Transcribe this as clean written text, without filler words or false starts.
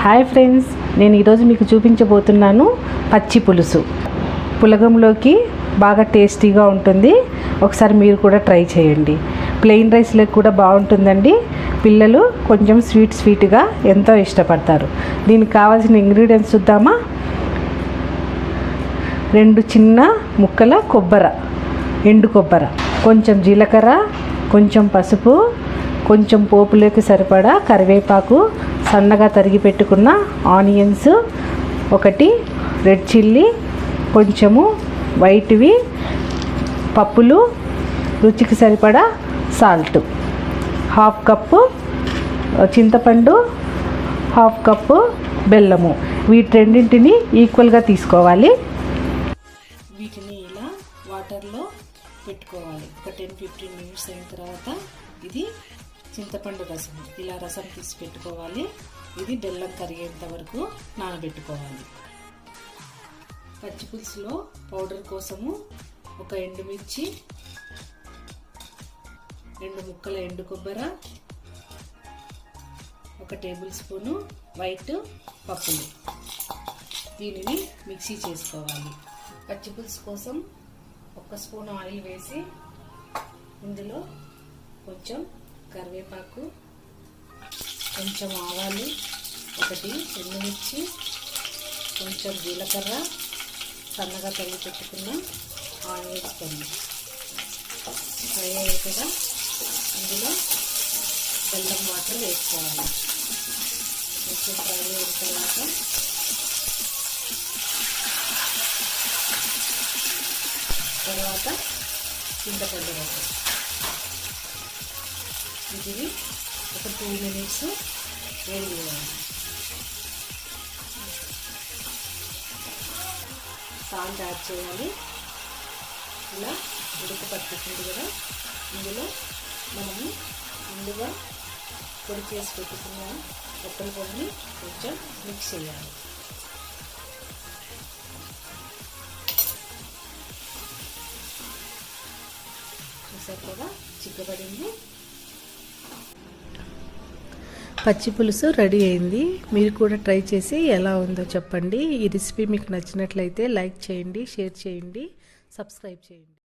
Hi friends, నేను ఈరోజు మీకు చూపించబోతున్నాను పచ్చి పులుసు. పులగంలోకి బాగా టేస్టీగా ఉంటుంది. ఒకసారి మీరు కూడా ట్రై చేయండి. ప్లెయిన్ రైస్లోకి కూడా బాగుంటుందండి. పిల్లలు కొంచెం స్వీట్గా ఎంతో ఇష్టపడతారు. దీనికి కావాల్సిన ఇంగ్రీడియంట్స్ చూద్దామా. 2 చిన్న ముక్కల కొబ్బరి, ఎండు కొబ్బరి, కొంచెం జీలకర్ర, కొంచెం పసుపు, కొంచెం పోపులోకి సరిపడా కరివేపాకు, సన్నగా తరిగి పెట్టుకున్న ఆనియన్స్, 1 రెడ్ చిల్లీ, కొంచెము వైట్వి పప్పులు, రుచికి సరిపడా సాల్ట్, 1/2 కప్పు చింతపండు, 1/2 కప్పు బెల్లము. వీటన్నింటిని ఈక్వల్గా తీసుకోవాలి. వీటిని ఇలా వాటర్లో పెట్టుకోవాలి. ఒక 10-15 మినిట్స్ అయిన తర్వాత ఇది చింతపండు రసం, ఇలా రసం తీసి పెట్టుకోవాలి. ఇది బెల్లం కరిగేంత వరకు నానబెట్టుకోవాలి. పచ్చి పులుసులో పౌడర్ కోసము 1 ఎండుమిర్చి, 2 ముక్కల ఎండు కొబ్బరి, 1 టేబుల్ స్పూను వైట్ పప్పులు. దీనిని మిక్సీ చేసుకోవాలి. పచ్చి పులుసు కోసం 1 స్పూన్ ఆయిల్ వేసి ఇందులో కొంచెం కరివేపాకు, కొంచెం ఆవాలు, 1 ఎండుమిర్చి, కొంచెం జీలకర్ర, సన్నగా తరిగి పెట్టుకున్న ఆనియన్స్ కొన్ని ఫ్రై అయ్యాక ఇందులో బెల్లం వాటర్ వేసుకోవాలి. కొంచెం ఫ్రై అయిన తర్వాత చింతపండు రసం. వీటిని ఒక 2 మినిట్స్ వేడి చేయాలి. సాల్ట్ యాడ్ చేయాలి. ఇలా ఉడుకు పట్టుకుంది కదా, ఇందులో మనము ముందుగా పొడి చేసి పెట్టుకున్న కొబ్బరి పొడిని కొంచెం మిక్స్ చేయాలి. చూసారు కదా, చిక్కబడింది. పచ్చి పులుసు రెడీ అయింది. మీరు కూడా ట్రై చేసి ఎలా ఉందో చెప్పండి. ఈ రెసిపీ మీకు నచ్చినట్లయితే లైక్ చేయండి, షేర్ చేయండి, సబ్స్క్రైబ్ చేయండి.